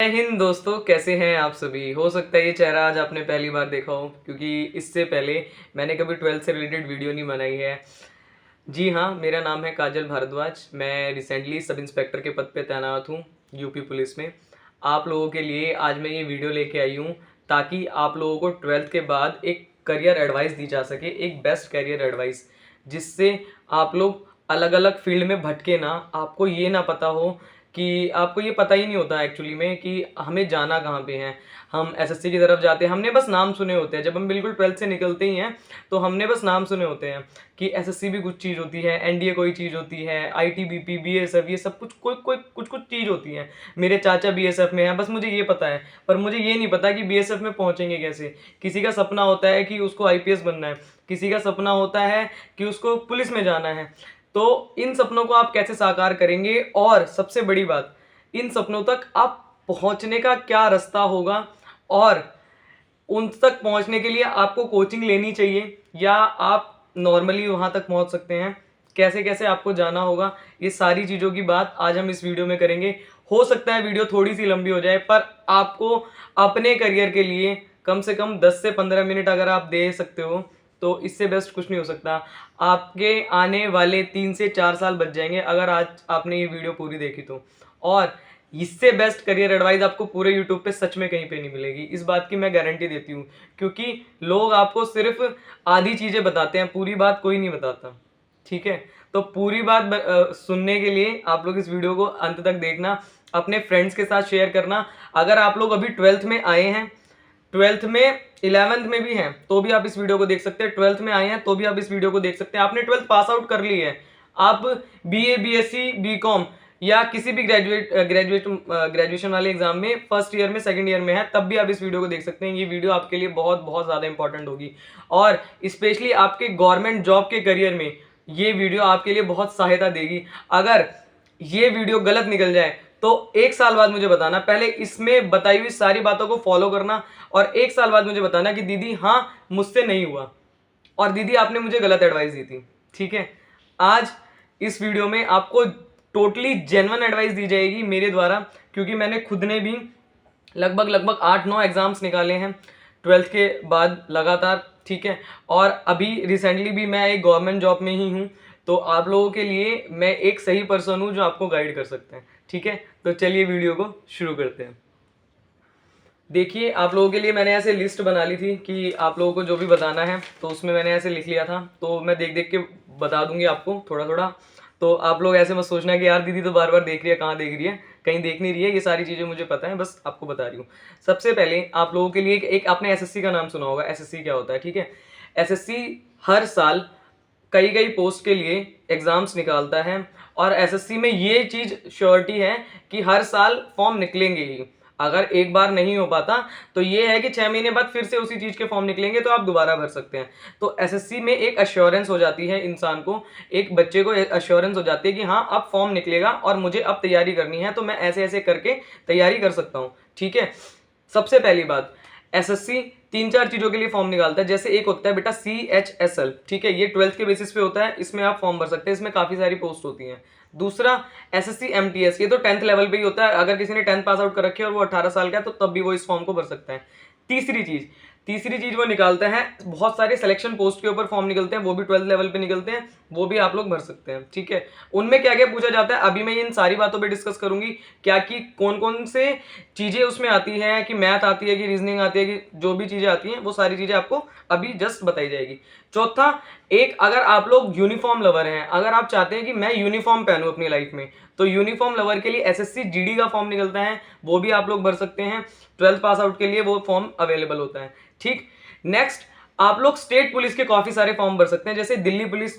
जय हिंद दोस्तों, कैसे हैं आप सभी। हो सकता है ये चेहरा आज आपने पहली बार देखा हो, क्योंकि इससे पहले मैंने कभी 12th से रिलेटेड वीडियो नहीं बनाई है। जी हाँ, मेरा नाम है काजल भारद्वाज। मैं रिसेंटली सब इंस्पेक्टर के पद पे तैनात हूँ यूपी पुलिस में। आप लोगों के लिए आज मैं ये वीडियो लेके आई हूँ ताकि आप लोगों को 12th के बाद एक करियर एडवाइस दी जा सके, एक बेस्ट करियर एडवाइस, जिससे आप लोग अलग अलग फील्ड में भटके ना। आपको ये ना पता हो कि आपको ये पता ही नहीं होता एक्चुअली में कि हमें जाना कहाँ पे है। हम एसएससी की तरफ जाते हैं, हमने बस नाम सुने होते हैं। जब हम बिल्कुल 12th से निकलते ही हैं तो हमने बस नाम सुने होते हैं कि एसएससी भी कुछ चीज़ होती है, एनडीए कोई चीज़ होती है, आईटीबीपी, बीएसएफ, ये सब कुछ कोई कोई कुछ कुछ चीज़ होती है। मेरे चाचा बीएसएफ में है, बस मुझे ये पता है। पर मुझे ये नहीं पता कि बीएसएफ में पहुंचेंगे कैसे। किसी का सपना होता है कि उसको आईपीएस बनना है, किसी का सपना होता है कि उसको पुलिस में जाना है। तो इन सपनों को आप कैसे साकार करेंगे, और सबसे बड़ी बात, इन सपनों तक आप पहुंचने का क्या रास्ता होगा, और उन तक पहुंचने के लिए आपको कोचिंग लेनी चाहिए या आप नॉर्मली वहां तक पहुंच सकते हैं, कैसे कैसे आपको जाना होगा, ये सारी चीज़ों की बात आज हम इस वीडियो में करेंगे। हो सकता है वीडियो थोड़ी सी लंबी हो जाए, पर आपको अपने करियर के लिए कम से कम 10 से 15 मिनट अगर आप दे सकते हो तो इससे बेस्ट कुछ नहीं हो सकता। आपके आने वाले 3 से 4 साल बच जाएंगे अगर आज आपने ये वीडियो पूरी देखी तो। और इससे बेस्ट करियर एडवाइस आपको पूरे यूट्यूब पे सच में कहीं पे नहीं मिलेगी, इस बात की मैं गारंटी देती हूँ। क्योंकि लोग आपको सिर्फ आधी चीज़ें बताते हैं, पूरी बात कोई नहीं बताता। ठीक है, तो पूरी बात सुनने के लिए आप लोग इस वीडियो को अंत तक देखना, अपने फ्रेंड्स के साथ शेयर करना। अगर आप लोग अभी 12th में आए हैं, 12th में 11th में भी हैं तो भी आप इस वीडियो को देख सकते हैं, 12th में आए हैं तो भी आप इस वीडियो को देख सकते हैं। आपने 12th पास आउट कर ली है, आप बीए, बीएससी, बीकॉम या किसी भी ग्रेजुएशन वाले एग्जाम में फर्स्ट ईयर में, सेकंड ईयर में है, तब भी आप इस वीडियो को देख सकते हैं। ये वीडियो आपके लिए बहुत बहुत ज़्यादा इंपॉर्टेंट होगी, और स्पेशली आपके गवर्नमेंट जॉब के करियर में ये वीडियो आपके लिए बहुत सहायता देगी। अगर ये वीडियो गलत निकल जाए तो 1 साल बाद मुझे बताना। पहले इसमें बताई हुई सारी बातों को फॉलो करना, और 1 साल बाद मुझे बताना कि दीदी हाँ मुझसे नहीं हुआ, और दीदी आपने मुझे गलत एडवाइस दी थी। ठीक है, आज इस वीडियो में आपको टोटली जेन्युइन एडवाइस दी जाएगी मेरे द्वारा, क्योंकि मैंने खुद ने भी लगभग 8-9 एग्जाम्स निकाले हैं 12th के बाद लगातार। ठीक है, और अभी रिसेंटली भी मैं एक गवर्नमेंट जॉब में ही हूँ, तो आप लोगों के लिए मैं एक सही पर्सन हूँ जो आपको गाइड कर सकते हैं। ठीक है, तो चलिए वीडियो को शुरू करते हैं। देखिए, आप लोगों के लिए मैंने ऐसे लिस्ट बना ली थी कि आप लोगों को जो भी बताना है, तो उसमें मैंने ऐसे लिख लिया था, तो मैं देख देख के बता दूंगी आपको थोड़ा थोड़ा। तो आप लोग ऐसे मत सोचना कि यार दीदी तो बार बार देख रही है, कहाँ देख रही है, कहीं देख नहीं रही है। ये सारी चीज़ें मुझे पता है, बस आपको बता रही हूँ। सबसे पहले आप लोगों के लिए एक आपने एसएससी का नाम सुना होगा। एसएससी क्या होता है? ठीक है, एसएससी हर साल कई कई पोस्ट के लिए एग्जाम्स निकालता है, और एसएससी में ये चीज़ श्योरिटी है कि हर साल फॉर्म निकलेंगे ही। अगर एक बार नहीं हो पाता तो ये है कि 6 महीने बाद फिर से उसी चीज़ के फॉर्म निकलेंगे, तो आप दोबारा भर सकते हैं। तो एसएससी में एक अश्योरेंस हो जाती है इंसान को, एक बच्चे को अश्योरेंस हो जाती है कि हाँ अब फॉर्म निकलेगा और मुझे अब तैयारी करनी है, तो मैं ऐसे ऐसे करके तैयारी कर सकता हूँ। ठीक है, सबसे पहली बात, एसएससी 3-4 चीज़ों के लिए फॉर्म निकालता है। जैसे एक होता है बेटा CHSL, ठीक है, ये 12th के बेसिस पे होता है, इसमें आप फॉर्म भर सकते हैं, इसमें काफ़ी सारी पोस्ट होती हैं। दूसरा एसएससी MTS, ये तो 10th लेवल पे ही होता है। अगर किसी ने 10th पास आउट कर रखी है और वो 18 साल का है तो तब भी वो इस फॉर्म को भर सकता है। तीसरी चीज वो निकालते हैं, बहुत सारे सिलेक्शन पोस्ट के ऊपर फॉर्म निकलते हैं, वो भी 12th लेवल पे निकलते हैं, वो भी आप लोग भर सकते हैं। ठीक है, उनमें क्या क्या पूछा जाता है अभी मैं इन सारी बातों पे डिस्कस करूंगी, क्या कि कौन कौन से चीजें उसमें आती हैं, कि मैथ आती है, कि रीजनिंग आती है, कि जो भी चीजें आती हैं वो सारी चीजें आपको अभी जस्ट बताई जाएगी। चौथा, एक अगर आप लोग यूनिफॉर्म लवर हैं, अगर आप चाहते हैं कि मैं यूनिफॉर्म पहनूं अपनी लाइफ में, तो यूनिफॉर्म लवर के लिए एसएससी जीडी का फॉर्म निकलता है, वो भी आप लोग भर सकते हैं। 12th पास आउट के लिए वो फॉर्म अवेलेबल होता है। ठीक, नेक्स्ट, आप लोग स्टेट पुलिस के काफी सारे फॉर्म भर सकते हैं, जैसे Delhi police,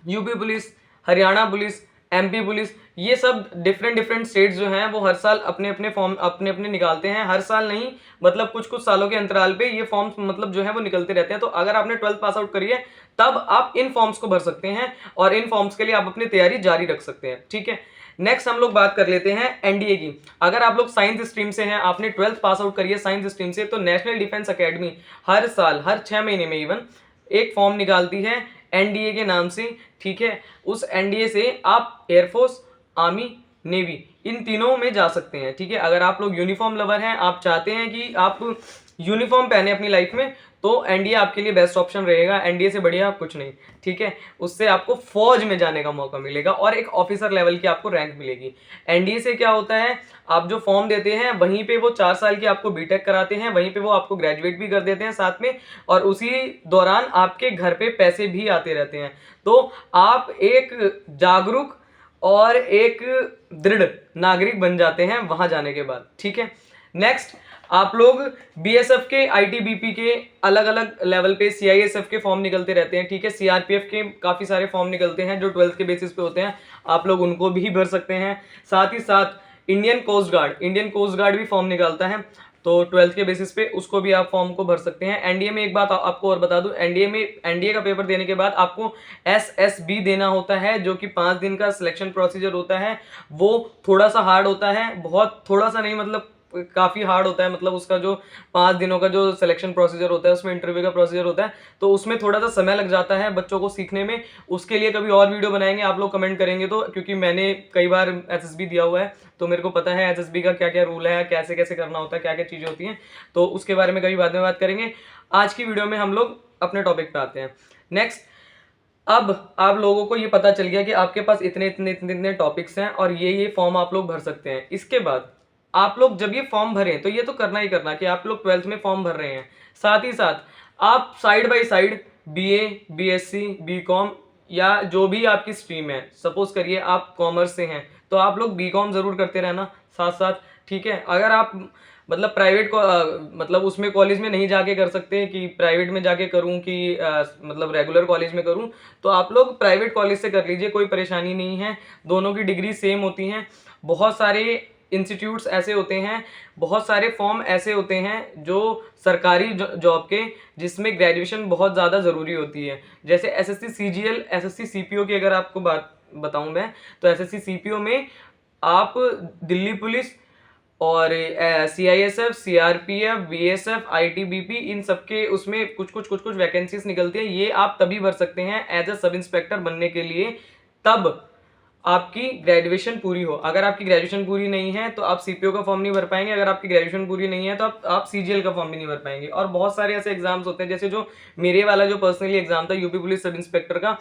UP police, Haryana police, MP police, ये सब डिफरेंट स्टेट्स जो हैं वो हर साल अपने अपने फॉर्म अपने अपने निकालते हैं। हर साल नहीं, मतलब कुछ कुछ सालों के अंतराल पे ये फॉर्म्स मतलब जो है वो निकलते रहते हैं। तो अगर आपने 12th पास आउट करी है तब आप इन फॉर्म्स को भर सकते हैं, और इन फॉर्म्स के लिए आप अपनी तैयारी जारी रख सकते हैं। ठीक है, नेक्स्ट हम लोग बात कर लेते हैं एनडीए की। अगर आप लोग साइंस स्ट्रीम से हैं, आपने 12th पास आउट करी है साइंस स्ट्रीम से, तो नेशनल डिफेंस एकेडमी हर साल, हर 6 महीने में इवन, एक फॉर्म निकालती है एनडीए के नाम से। ठीक है, उस एनडीए से आप एयरफोर्स, आर्मी, नेवी, इन तीनों में जा सकते हैं। ठीक है, अगर आप लोग यूनिफॉर्म लवर हैं, आप चाहते हैं कि आप यूनिफॉर्म पहने अपनी लाइफ में, तो एनडीए आपके लिए बेस्ट ऑप्शन रहेगा। एनडीए से बढ़िया कुछ नहीं। ठीक है, उससे आपको फौज में जाने का मौका मिलेगा और एक ऑफिसर लेवल की आपको रैंक मिलेगी। एनडीए से क्या होता है, आप जो फॉर्म देते हैं वहीं पे वो 4 साल की आपको बीटेक कराते हैं, वहीं पे वो आपको ग्रेजुएट भी कर देते हैं साथ में, और उसी दौरान आपके घर पे पैसे भी आते रहते हैं। तो आप एक जागरूक और एक दृढ़ नागरिक बन जाते हैं वहां जाने के बाद। ठीक है, नेक्स्ट आप लोग बीएसएफ के, आईटीबीपी के अलग अलग लेवल पे, सीआईएसएफ के फॉर्म निकलते रहते हैं। ठीक है, सीआरपीएफ के काफी सारे फॉर्म निकलते हैं जो 12th के बेसिस पे होते हैं, आप लोग उनको भी भर सकते हैं। साथ ही साथ इंडियन कोस्ट गार्ड भी फॉर्म निकालता है, तो 12th के बेसिस पे उसको भी आप फॉर्म को भर सकते हैं। एनडीए में एक बात आपको और बता दूं, एनडीए का पेपर देने के बाद आपको एसएसबी देना होता है, जो कि 5 दिन का सिलेक्शन प्रोसीजर होता है। वो थोड़ा सा हार्ड होता है, बहुत थोड़ा सा नहीं, मतलब काफी हार्ड होता है। मतलब उसका जो 5 दिनों का जो सिलेक्शन प्रोसीजर होता है, उसमें इंटरव्यू का प्रोसीजर होता है, तो उसमें थोड़ा सा समय लग जाता है बच्चों को सीखने में। उसके लिए कभी और वीडियो बनाएंगे, आप लोग कमेंट करेंगे तो, क्योंकि मैंने कई बार एसएसबी दिया हुआ है, तो मेरे को पता है एसएसबी का क्या क्या रूल है, कैसे कैसे करना होता है, क्या क्या चीजें होती हैं, तो उसके बारे में कभी बाद में बात करेंगे। आज की वीडियो में हम लोग अपने टॉपिक पे आते हैं। नेक्स्ट, अब आप लोगों को ये पता चल गया कि आपके पास इतने इतने इतने इतने टॉपिक्स हैं और ये फॉर्म आप लोग भर सकते हैं। इसके बाद आप लोग जब ये फॉर्म भरें, तो ये तो करना ही करना कि आप लोग 12th में फॉर्म भर रहे हैं, साथ ही साथ आप side by side BA, BSc, BCom या जो भी आपकी स्ट्रीम है, सपोज करिए आप कॉमर्स से हैं तो आप लोग बीकॉम जरूर करते रहना साथ साथ। ठीक है, अगर आप मतलब प्राइवेट को मतलब उसमें कॉलेज में नहीं जाके कर सकते कि प्राइवेट में जाके करूं कि मतलब रेगुलर कॉलेज में करूं, तो आप लोग प्राइवेट कॉलेज से कर लीजिए, कोई परेशानी नहीं है, दोनों की डिग्री सेम होती हैं। बहुत सारे इंस्टीट्यूट्स ऐसे होते हैं, बहुत सारे फॉर्म ऐसे होते हैं जो सरकारी जॉब के, जिसमें ग्रेजुएशन बहुत ज़्यादा ज़रूरी होती है। जैसे एसएससी सीजीएल, एसएससी सीपीओ की अगर आपको बात बताऊं मैं, तो एसएससी सीपीओ में आप दिल्ली पुलिस और सीआईएसएफ, सीआरपीएफ, बीएसएफ, आईटीबीपी, इन सबके उसमें कुछ कुछ वैकेंसीज निकलती हैं। ये आप तभी भर सकते हैं एज अ सब इंस्पेक्टर बनने के लिए, तब आपकी ग्रेजुएशन पूरी हो। अगर आपकी ग्रेजुएशन पूरी नहीं है तो आप सीपीओ का फॉर्म नहीं भर पाएंगे, अगर आपकी ग्रेजुएशन पूरी नहीं है तो आप सीजीएल का फॉर्म भी नहीं भर पाएंगे। और बहुत सारे ऐसे एग्जाम्स होते हैं, जैसे जो मेरे वाला जो पर्सनली एग्जाम था यूपी पुलिस सब इंस्पेक्टर का,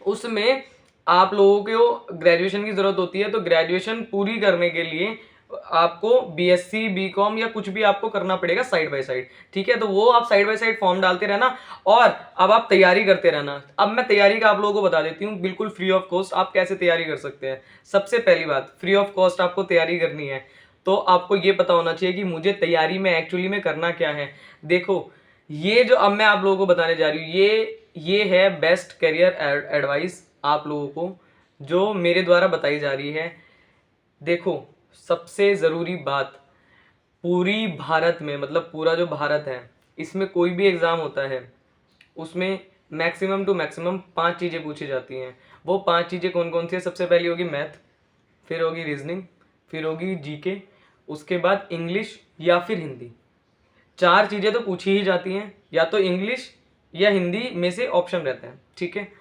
उसमें आप लोगों को ग्रेजुएशन की जरूरत होती है। तो ग्रेजुएशन पूरी करने के लिए आपको बीएससी, बीकॉम या कुछ भी आपको करना पड़ेगा साइड बाय साइड। ठीक है, तो वो आप साइड बाय साइड फॉर्म डालते रहना और अब आप तैयारी करते रहना। अब मैं तैयारी का आप लोगों को बता देती हूँ बिल्कुल फ्री ऑफ कॉस्ट आप कैसे तैयारी कर सकते हैं। सबसे पहली बात, फ्री ऑफ कॉस्ट आपको तैयारी करनी है तो आपको ये पता होना चाहिए कि मुझे तैयारी में एक्चुअली में करना क्या है। देखो, ये जो अब मैं आप लोगों को बताने जा रही हूँ, ये है बेस्ट करियर एडवाइस आप लोगों को जो मेरे द्वारा बताई जा रही है। देखो, सबसे ज़रूरी बात, पूरी भारत में, मतलब पूरा जो भारत है, इसमें कोई भी एग्ज़ाम होता है उसमें मैक्सिमम टू मैक्सिमम 5 चीज़ें पूछी जाती हैं। वो 5 चीज़ें कौन कौन सी है? सबसे पहली होगी मैथ, फिर होगी रीजनिंग, फिर होगी जीके, उसके बाद इंग्लिश या फिर हिंदी। 4 चीज़ें तो पूछी ही जाती हैं, या तो इंग्लिश या हिंदी में से ऑप्शन रहता है। ठीक है,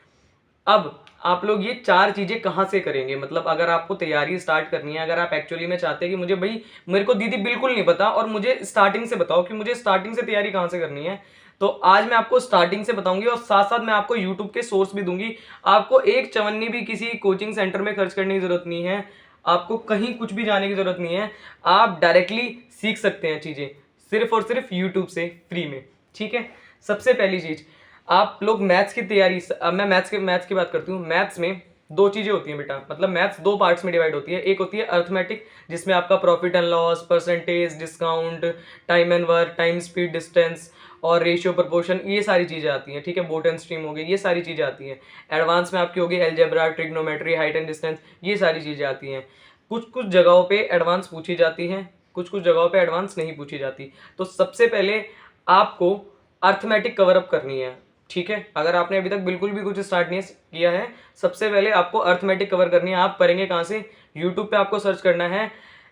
अब आप लोग ये 4 चीज़ें कहाँ से करेंगे? मतलब अगर आपको तैयारी स्टार्ट करनी है, अगर आप एक्चुअली में चाहते हैं कि मुझे भाई, मेरे को दीदी बिल्कुल नहीं पता और मुझे स्टार्टिंग से बताओ कि मुझे स्टार्टिंग से तैयारी कहाँ से करनी है, तो आज मैं आपको स्टार्टिंग से बताऊंगी और साथ साथ मैं आपको यूट्यूब के सोर्स भी दूंगी। आपको एक चवन्नी भी किसी कोचिंग सेंटर में खर्च करने की जरूरत नहीं है, आपको कहीं कुछ भी जाने की जरूरत नहीं है, आप डायरेक्टली सीख सकते हैं चीज़ें सिर्फ और सिर्फ यूट्यूब से फ्री में। ठीक है, सबसे पहली चीज़, आप लोग मैथ्स की तैयारी, अब मैं मैथ्स की बात करती हूँ। मैथ्स में 2 चीज़ें होती हैं बेटा, मतलब मैथ्स 2 पार्ट्स में डिवाइड होती है। एक होती है अर्थमेटिक, जिसमें आपका profit and loss, percentage, discount, time and work, time speed distance और रेशियो प्रपोर्शन, ये सारी चीज़ें आती हैं। ठीक है, बोट एंड स्ट्रीम हो गई, ये सारी चीज़ें आती हैं। एडवांस में आपकी होगी algebra, trigonometry, height and distance, ये सारी चीज़ें आती हैं। कुछ कुछ जगहों पे एडवांस पूछी जाती हैं, कुछ कुछ जगहों पे एडवांस नहीं पूछी जाती। तो सबसे पहले आपको अर्थमेटिक कवर अप करनी है। ठीक है, अगर आपने अभी तक बिल्कुल भी कुछ स्टार्ट नहीं किया है, सबसे पहले आपको अर्थमेटिक कवर करनी है। आप करेंगे कहाँ से? यूट्यूब पे आपको सर्च करना है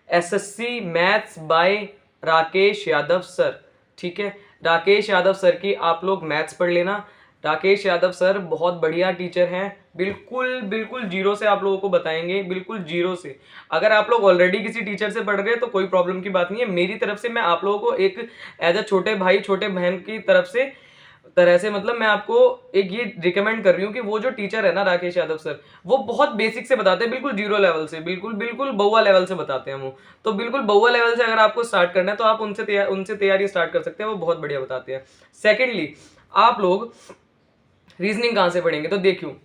SSC maths by Rakesh Yadav sir. ठीक है, राकेश यादव सर की आप लोग मैथ्स पढ़ लेना। राकेश यादव सर बहुत बढ़िया टीचर हैं, बिल्कुल बिल्कुल जीरो से आप लोगों को बताएंगे, बिल्कुल जीरो से। अगर आप लोग ऑलरेडी किसी टीचर से पढ़ रहे हैं तो कोई प्रॉब्लम की बात नहीं है। मेरी तरफ से मैं आप लोगों को एक एज अ छोटे भाई छोटे बहन की तरह से मतलब मैं आपको एक ये रिकमेंड कर रही हूँ कि वो जो टीचर है ना राकेश यादव सर, वो बहुत बेसिक से बताते हैं, बिल्कुल जीरो लेवल से, बिल्कुल बिल्कुल बउआ लेवल से बताते हैं वो। तो बिल्कुल बउआ लेवल से अगर आपको स्टार्ट करना है तो आप उनसे तैयारी स्टार्ट कर सकते हैं, वो बहुत बढ़िया बताते हैं। सेकेंडली, आप लोग रीजनिंग कहाँ से पढ़ेंगे? तो देखियो,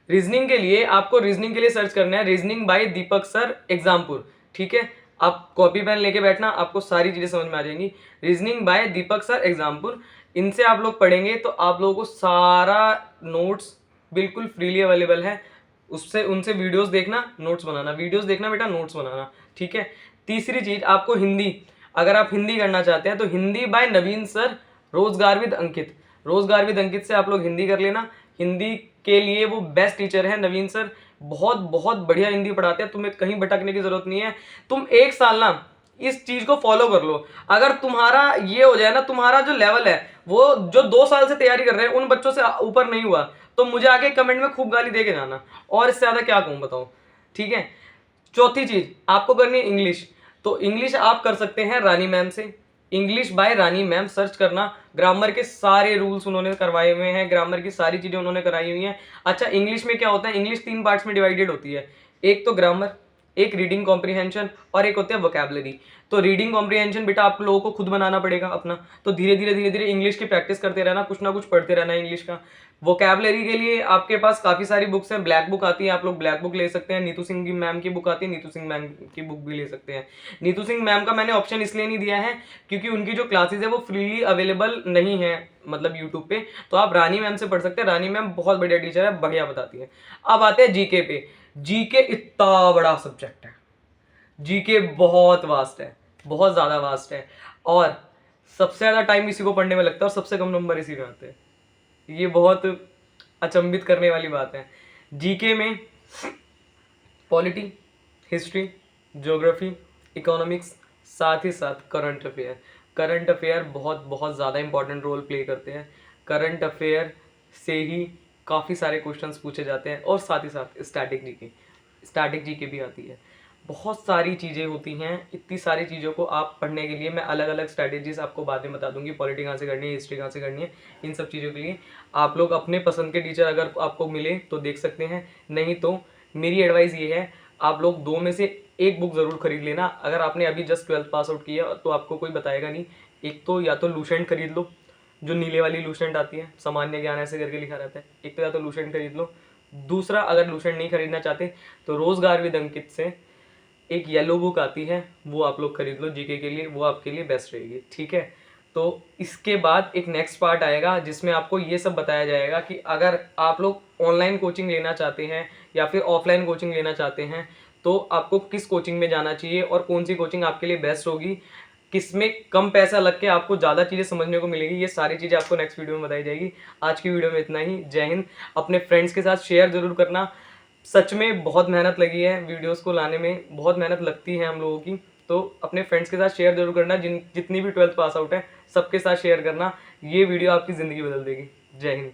रीजनिंग के लिए आपको रीजनिंग के लिए सर्च करना है रीजनिंग बाय दीपक सर एग्जामपुर, ठीक है। आप कॉपी पेन लेके बैठना, आपको सारी चीजें समझ में आ जाएंगी। रीजनिंग बाय दीपक सर एग्जामपुर, इनसे आप लोग पढ़ेंगे तो आप लोगों को सारा नोट्स बिल्कुल फ्रीली अवेलेबल है। उससे उनसे वीडियोस देखना, नोट्स बनाना, वीडियोस देखना बेटा, नोट्स बनाना, ठीक है। तीसरी चीज, आपको हिंदी, अगर आप हिंदी करना चाहते हैं तो हिंदी बाय नवीन सर रोजगार विद अंकित, रोजगार विद अंकित से आप लोग हिंदी कर लेना। हिंदी के लिए वो बेस्ट टीचर है नवीन सर, बहुत बहुत बढ़िया हिंदी पढ़ाते हैं, तुम्हें कहीं भटकने की जरूरत नहीं है। तुम एक साल ना इस चीज को फॉलो कर लो, अगर तुम्हारा ये हो जाए ना, तुम्हारा जो लेवल है वो जो 2 साल से तैयारी कर रहे हैं उन बच्चों से ऊपर नहीं हुआ, तो मुझे आगे कमेंट में खूब गाली दे के जाना, और इससे ज्यादा क्या कहूं बताओ, ठीक है। चौथी चीज आपको करनी है इंग्लिश, तो इंग्लिश आप कर सकते हैं रानी मैम से, English by Rani ma'am search करना, ग्रामर के सारे रूल्स उन्होंने करवाए हुए हैं, ग्रामर की सारी चीजें उन्होंने कराई हुई हैं। अच्छा, इंग्लिश में क्या होता है, इंग्लिश 3 पार्ट्स में डिवाइडेड होती है, एक तो ग्रामर, एक रीडिंग कॉम्प्रिहेंशन और एक होती है वोकैबुलरी। तो रीडिंग कॉम्प्रिहेंशन बेटा आप लोगों को खुद बनाना पड़ेगा अपना, तो धीरे धीरे इंग्लिश की प्रैक्टिस करते रहना, कुछ ना कुछ पढ़ते रहना इंग्लिश का। वोकैबुलरी के लिए आपके पास काफी सारी बुक्स हैं, ब्लैक बुक आती है, आप लोग ब्लैक बुक ले सकते हैं, नीतू सिंह की मैम की बुक आती है, नीतू सिंह मैम की बुक भी ले सकते हैं। नीतू सिंह मैम का मैंने ऑप्शन इसलिए नहीं दिया है क्योंकि उनकी जो क्लासेस है वो फ्रीली अवेलेबल नहीं है, मतलब यूट्यूब पे, तो आप रानी मैम से पढ़ सकते हैं, रानी मैम बहुत बढ़िया टीचर है, बढ़िया बताती है। अब आते हैं जीके पे। जीके इतना बड़ा सब्जेक्ट है, जीके बहुत वास्ट है, बहुत ज्यादा वास्ट है, और सबसे ज्यादा टाइम इसी को पढ़ने में लगता है और सबसे कम नंबर इसी में आते हैं। ये बहुत अचंभित करने वाली बात है। जीके में पॉलिटी, हिस्ट्री, ज्योग्राफी, इकोनॉमिक्स, साथ ही साथ करंट अफेयर, करंट अफेयर बहुत बहुत ज़्यादा इंपॉर्टेंट रोल प्ले करते हैं। करंट अफेयर से ही काफ़ी सारे क्वेश्चंस पूछे जाते हैं, और साथ ही साथ स्टैटिक जीके भी आती है। बहुत सारी चीज़ें होती हैं, इतनी सारी चीज़ों को आप पढ़ने के लिए मैं अलग अलग स्ट्रैटेजीज आपको बाद में बता दूंगी, पॉलिटी कहाँ से करनी है, हिस्ट्री कहाँ से करनी है, इन सब चीज़ों के लिए आप लोग अपने पसंद के टीचर अगर आपको मिले तो देख सकते हैं, नहीं तो मेरी एडवाइस ये है आप लोग 2 में से एक बुक ज़रूर खरीद लेना। अगर आपने अभी जस्ट 12th पास आउट किया तो आपको कोई बताएगा नहीं, एक तो या तो लूसेंट खरीद लो, जो नीले वाली लूसेंट आती है, सामान्य ज्ञान ऐसे करके लिखा रहता है, एक तो या तो लूसेंट खरीद लो। दूसरा, अगर लूसेंट नहीं खरीदना चाहते तो रोजगार विद अंकित से एक येलो बुक आती है, वो आप लोग खरीद लो जीके के लिए, वो आपके लिए बेस्ट रहेगी, ठीक है। तो इसके बाद एक नेक्स्ट पार्ट आएगा जिसमें आपको ये सब बताया जाएगा कि अगर आप लोग ऑनलाइन कोचिंग लेना चाहते हैं या फिर ऑफलाइन कोचिंग लेना चाहते हैं तो आपको किस कोचिंग में जाना चाहिए और कौन सी कोचिंग आपके लिए बेस्ट होगी, किसमें कम पैसा लग के आपको ज़्यादा चीज़ें समझने को मिलेगी, ये सारी चीज़ें आपको नेक्स्ट वीडियो में बताई जाएगी। आज की वीडियो में इतना ही। जय हिंद। अपने फ्रेंड्स के साथ शेयर जरूर करना, सच में बहुत मेहनत लगी है वीडियोस को लाने में, बहुत मेहनत लगती है हम लोगों की, तो अपने फ्रेंड्स के साथ शेयर जरूर करना, जितनी भी 12th पास आउट है सबके साथ शेयर करना, ये वीडियो आपकी ज़िंदगी बदल देगी। जय हिंद।